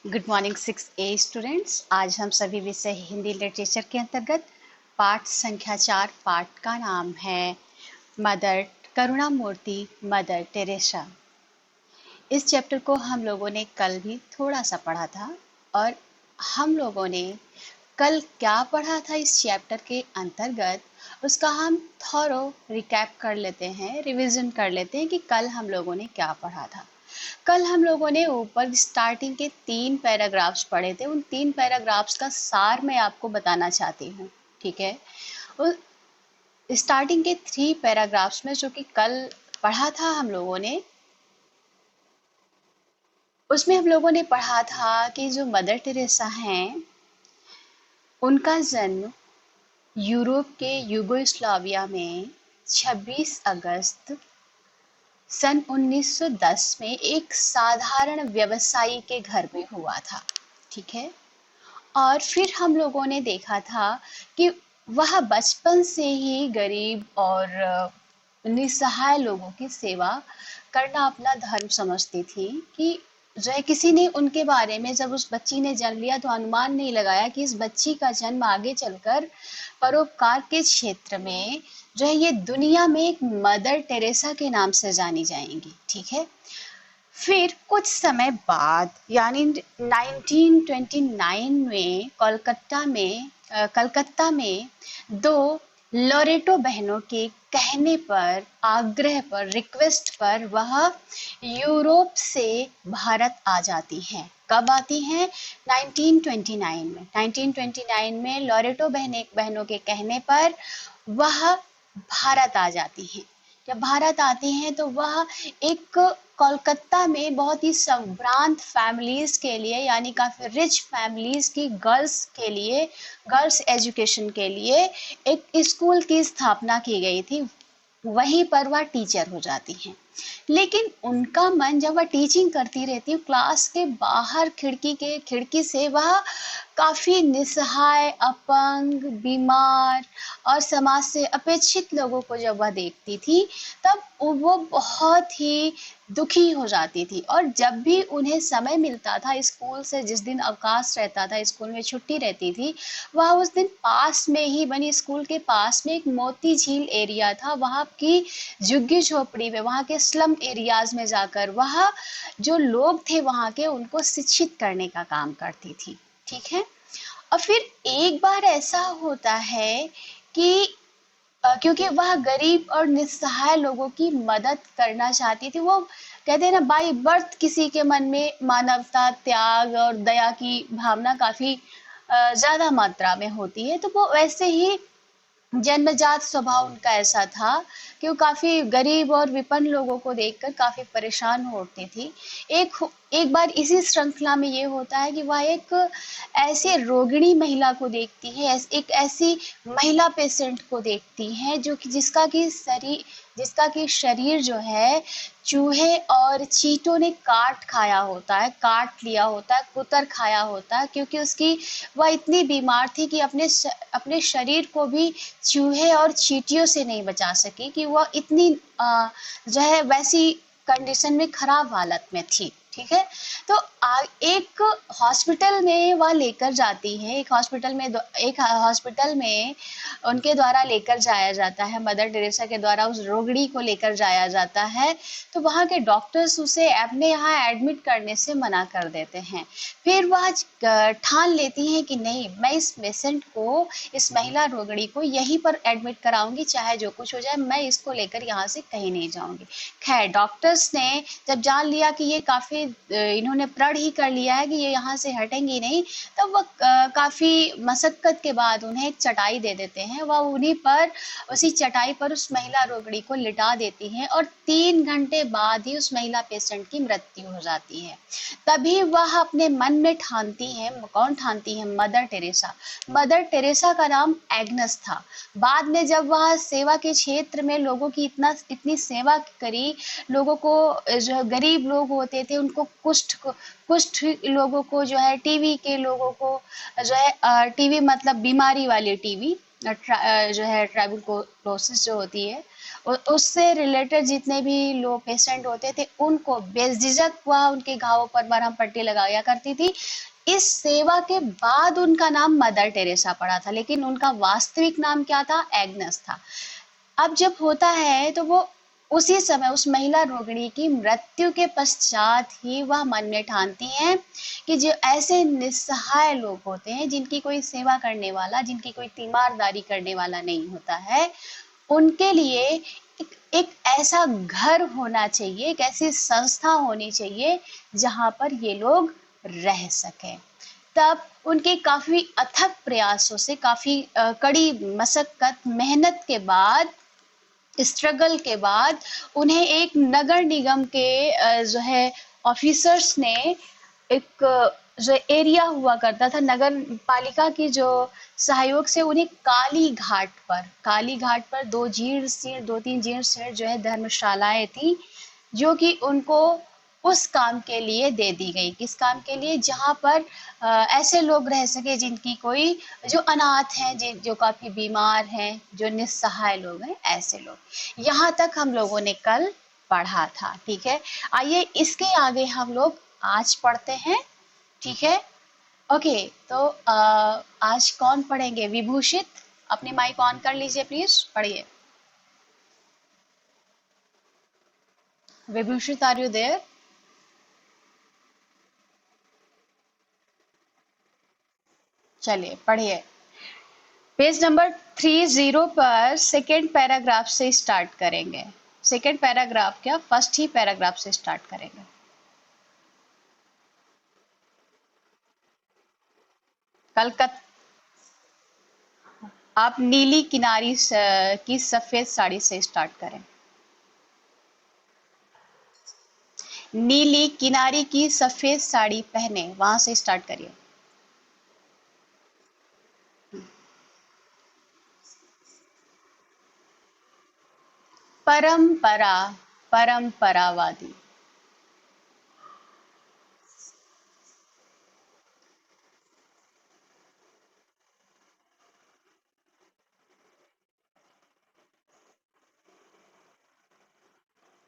Good morning 6A students. आज हम सभी विषय हिंदी लिटरेचर के अंतर्गत पाठ संख्या 4 पाठ का नाम है मदर करुणामूर्ति मदर टेरेसा। इस चैप्टर को हम लोगों ने कल भी थोड़ा सा पढ़ा था और हम लोगों ने कल क्या पढ़ा था इस चैप्टर के अंतर्गत उसका हम थॉरो रिकैप कर लेते हैं, रिवीजन कर लेते हैं कि कल हम लोगों ने क्या पढ़ा था। कल हम लोगों ने ऊपर स्टार्टिंग के 3 पैराग्राफ्स पढ़े थे। उन 3 पैराग्राफ्स का सार मैं आपको बताना चाहती हूँ, ठीक है। उस स्टार्टिंग के 3 पैराग्राफ्स में जो कि कल पढ़ा था हम लोगों ने, उसमें हम लोगों ने पढ़ा था कि जो मदर टेरेसा हैं उनका जन्म यूरोप के यूगोस्लाविया में 26 अगस्त सन 1910 में एक साधारण व्यवसायी के घर में हुआ था, ठीक है। और फिर हम लोगों ने देखा था कि वह बचपन से ही गरीब और निस्सहाय लोगों की सेवा करना अपना धर्म समझती थी। कि जो है किसी ने उनके बारे में, जब उस बच्ची ने जन्म लिया तो अनुमान नहीं लगाया कि इस बच्ची का जन्म आगे चलकर परोपकार के क्षेत्र में जो है ये दुनिया में एक मदर टेरेसा के नाम से जानी जाएंगी, ठीक है। फिर कुछ समय बाद यानी 1929 में कलकत्ता में दो लोरेटो बहनों के कहने पर, आग्रह पर, रिक्वेस्ट पर वह यूरोप से भारत आ जाती हैं। कब आती हैं? 1929 में। 1929 में लोरेटो बहनों के कहने पर वह भारत आ जाती हैं। जब भारत आती हैं तो वह एक कोलकाता में बहुत ही संभ्रांत फैमिलीज के लिए, यानी काफी रिच फैमिलीज की गर्ल्स के लिए, गर्ल्स एजुकेशन के लिए एक स्कूल की स्थापना की गई थी। वहीं पर वह टीचर हो जाती हैं। लेकिन उनका मन, जब वह टीचिंग करती रहती है, क्लास के बाहर खिड़की से वह काफी निस्सहाय, अपंग, बीमार और समाज से अपेक्षित लोगों को जब वह देखती थी तब वो बहुत ही दुखी हो जाती थी। और जब भी उन्हें समय मिलता था स्कूल से, जिस दिन अवकाश रहता था, स्कूल में छुट्टी रहती थी, वह उस दिन पास में ही बनी स्कूल के पास में एक मोती झील एरिया था, वहाँ की झुग्गी झोपड़ी में, वहाँ के स्लम एरियाज में जाकर वह जो लोग थे वहाँ के, उनको शिक्षित करने का काम करती थी, ठीक है। और फिर एक बार ऐसा होता है कि क्योंकि वह गरीब और निस्सहाय लोगों की मदद करना चाहती थी, वो कहते हैं ना, बाई बर्थ किसी के मन में मानवता, त्याग और दया की भावना काफी ज्यादा मात्रा में होती है। तो वो वैसे ही जन्मजात स्वभाव उनका ऐसा था कि वो काफी गरीब और विपन्न लोगों को देखकर काफी परेशान होती थी। एक एक बार इसी श्रृंखला में ये होता है कि वह एक ऐसे रोगिणी महिला को देखती है, एक ऐसी महिला पेशेंट को देखती है जो कि जिसका कि शरीर जो है चूहे और चींटों ने काट लिया होता है, कुतर खाया होता है, क्योंकि उसकी वह इतनी बीमार थी कि अपने शरीर को भी चूहे और चींटियों से नहीं बचा सकी, कि वह इतनी जो है वैसी कंडीशन में, खराब हालत में थी, ठीक है। तो एक हॉस्पिटल में वह लेकर जाती है, एक हॉस्पिटल में उनके द्वारा लेकर जाया जाता है, मदर टेरेसा के द्वारा उस रोगिणी को लेकर जाया जाता है। तो वहाँ के डॉक्टर्स उसे अपने यहाँ एडमिट करने से मना कर देते हैं। फिर वह ठान लेती हैं कि नहीं, मैं इस पेशेंट को, इस महिला रोगिणी को यहीं पर एडमिट कराऊंगी, चाहे जो कुछ हो जाए, मैं इसको लेकर यहाँ से कहीं नहीं जाऊंगी। खैर, डॉक्टर्स ने जब जान लिया कि ये काफी, इन्होंने प्रण ही कर लिया है कि ये यहाँ से हटेंगी नहीं, तब वह काफी मशक्कत के बाद उन्हें एक चटाई दे देते हैं। वह उसी चटाई पर उस महिला रोगिणी को लिटा देती हैं और 3 घंटे बाद ही उस महिला पेशेंट की मृत्यु हो जाती है। तभी वह अपने मन में ठानती है, कौन ठानती है? Mother Teresa. मदर टेरेसा का नाम एग्नस था। बाद में जब वह सेवा के क्षेत्र में लोगों की इतनी सेवा करी, लोगों को, जो गरीब लोग होते थे उनको, कुष्ठ लोगों को, जो है टीवी के लोगों को, जो है टीवी मतलब बीमारी वाली टीवी, जो है ट्यूबरकुलोसिस जो होती है, उससे रिलेटेड जितने भी लोग पेशेंट होते थे उनको बेझिझक वह उनके घावों पर मरहम पट्टी लगाया करती थी। इस सेवा के बाद उनका नाम मदर टेरेसा पड़ा था, लेकिन उनका वास्तविक नाम क्या था? एग्नेस था। अब जब होता है तो वो उसी समय उस महिला रोगिणी की मृत्यु के पश्चात ही वह मन में ठानती हैं कि जो ऐसे निस्सहाय लोग होते हैं, जिनकी कोई सेवा करने वाला, जिनकी कोई तीमारदारी करने वाला नहीं होता है, उनके लिए एक ऐसा घर होना चाहिए, एक ऐसी संस्था होनी चाहिए जहां पर ये लोग रह सकें। तब उनके काफी अथक प्रयासों से, काफी कड़ी मशक्कत मेहनत के बाद, स्ट्रगल के बाद उन्हें एक नगर निगम के जो है ऑफिसर्स ने एक जो एरिया हुआ करता था नगर पालिका की जो सहयोग से उन्हें काली घाट पर दो तीन जीर्ण शीर्ण जो है धर्मशालाएं थी, जो कि उनको उस काम के लिए दे दी गई। किस काम के लिए? जहां पर ऐसे लोग रह सके जिनकी कोई, जो अनाथ हैं, जो काफी बीमार हैं, जो निस्सहाय लोग हैं, ऐसे लोग। यहाँ तक हम लोगों ने कल पढ़ा था, ठीक है। आइए इसके आगे हम लोग आज पढ़ते हैं, ठीक है। ओके, तो आज कौन पढ़ेंगे? विभूषित, अपनी माइक ऑन कर लीजिए प्लीज, पढ़िए। विभूषित, आर यू देयर? चलिए पढ़िए। पेज नंबर 30 पर सेकेंड पैराग्राफ से स्टार्ट करेंगे। सेकेंड पैराग्राफ क्या, फर्स्ट ही पैराग्राफ से स्टार्ट करेंगे। कलकत्ता, आप नीली किनारी की सफेद साड़ी से स्टार्ट करें। नीली किनारी की सफेद साड़ी पहने, वहां से स्टार्ट करिए। परंपरा, परंपरावादी।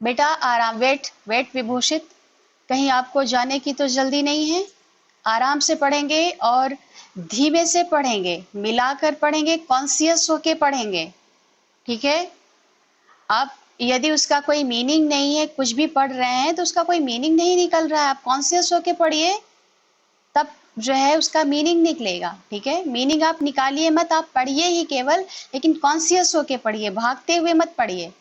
बेटा आराम, वेट वेट विभूषित, कहीं आपको जाने की तो जल्दी नहीं है। आराम से पढ़ेंगे और धीमे से पढ़ेंगे, मिलाकर पढ़ेंगे, कॉन्सियस होके पढ़ेंगे, ठीक है। आप यदि उसका कोई मीनिंग नहीं है, कुछ भी पढ़ रहे हैं तो उसका कोई मीनिंग नहीं निकल रहा है, आप कॉन्सियस होके पढ़िए, तब जो है उसका मीनिंग निकलेगा, ठीक है। मीनिंग आप निकालिए मत, आप पढ़िए ही केवल, लेकिन कॉन्सियस होके पढ़िए, भागते हुए मत पढ़िए,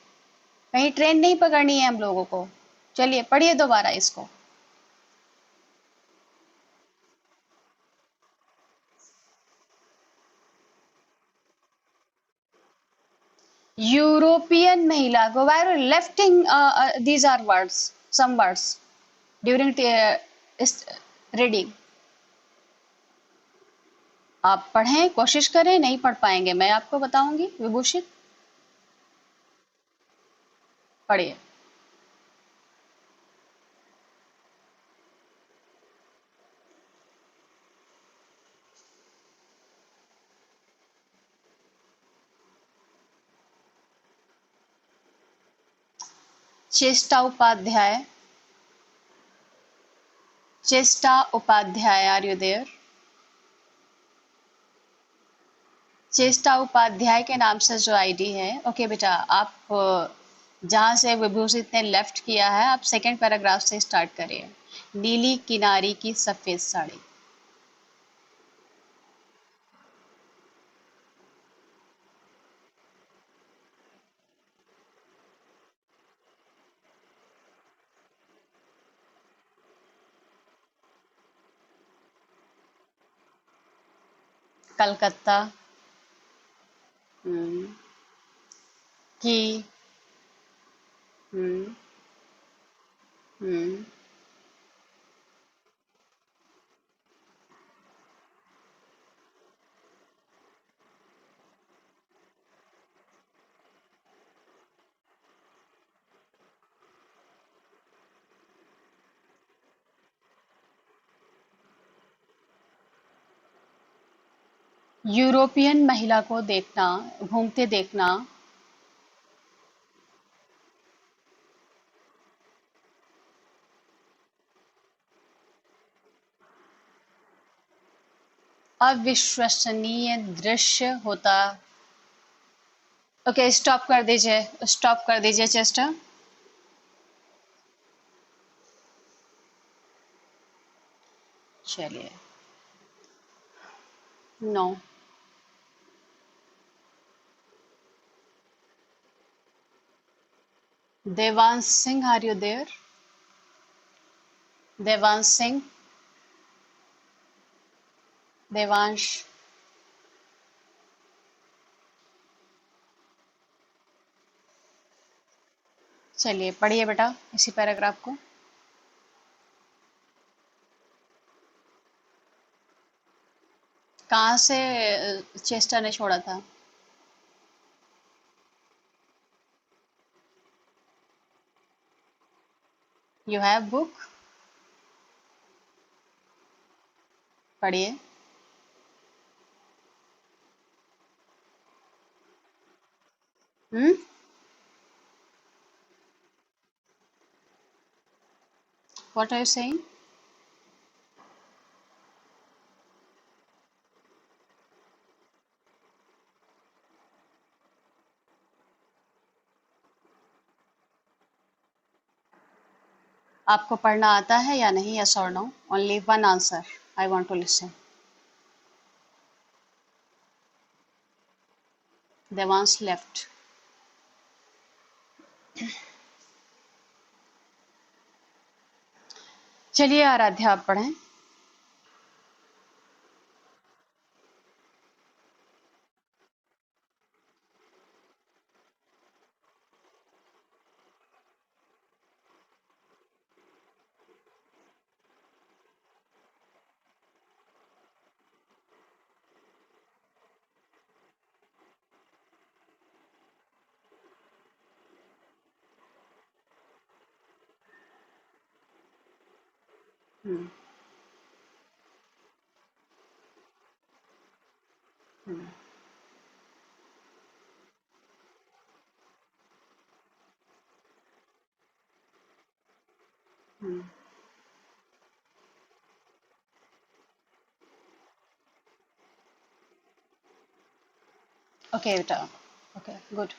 कहीं ट्रेन नहीं पकड़नी है हम लोगों को। चलिए पढ़िए दोबारा इसको। यूरोपियन महिला को, why lefting these are words, some words during reading। आप पढ़ें, कोशिश करें, नहीं पढ़ पाएंगे मैं आपको बताऊंगी। विभूषित, पढ़िए। चेष्टा उपाध्याय, चेष्टा उपाध्याय, आर यू देयर? चेष्टा उपाध्याय के नाम से जो आईडी है, ओके बेटा, आप जहां से विभूषित ने लेफ्ट किया है, आप सेकंड पैराग्राफ से स्टार्ट करिए। नीली किनारी की सफेद साड़ी। कलकत्ता, हम्म, की, हम्म, हम्म। यूरोपियन महिला को देखना, घूमते देखना, अविश्वसनीय दृश्य होता। ओके, स्टॉप कर दीजिए, स्टॉप कर दीजिए चेस्टर। चलिए। No. Devansh Singh, are you there? Devansh Singh, Devansh. चलिए पढ़िए बेटा इसी पैराग्राफ को। कहाँ से चेस्टर ने छोड़ा था? You have book? पढ़िए। Hmm. What are you saying? आपको पढ़ना आता है या नहीं? यस और no? Only one answer, I want to listen. Devansh left. चलिए आराध्या आप पढ़ें। हम्म। हम्म। हम्म। ओके बेटा। Okay good.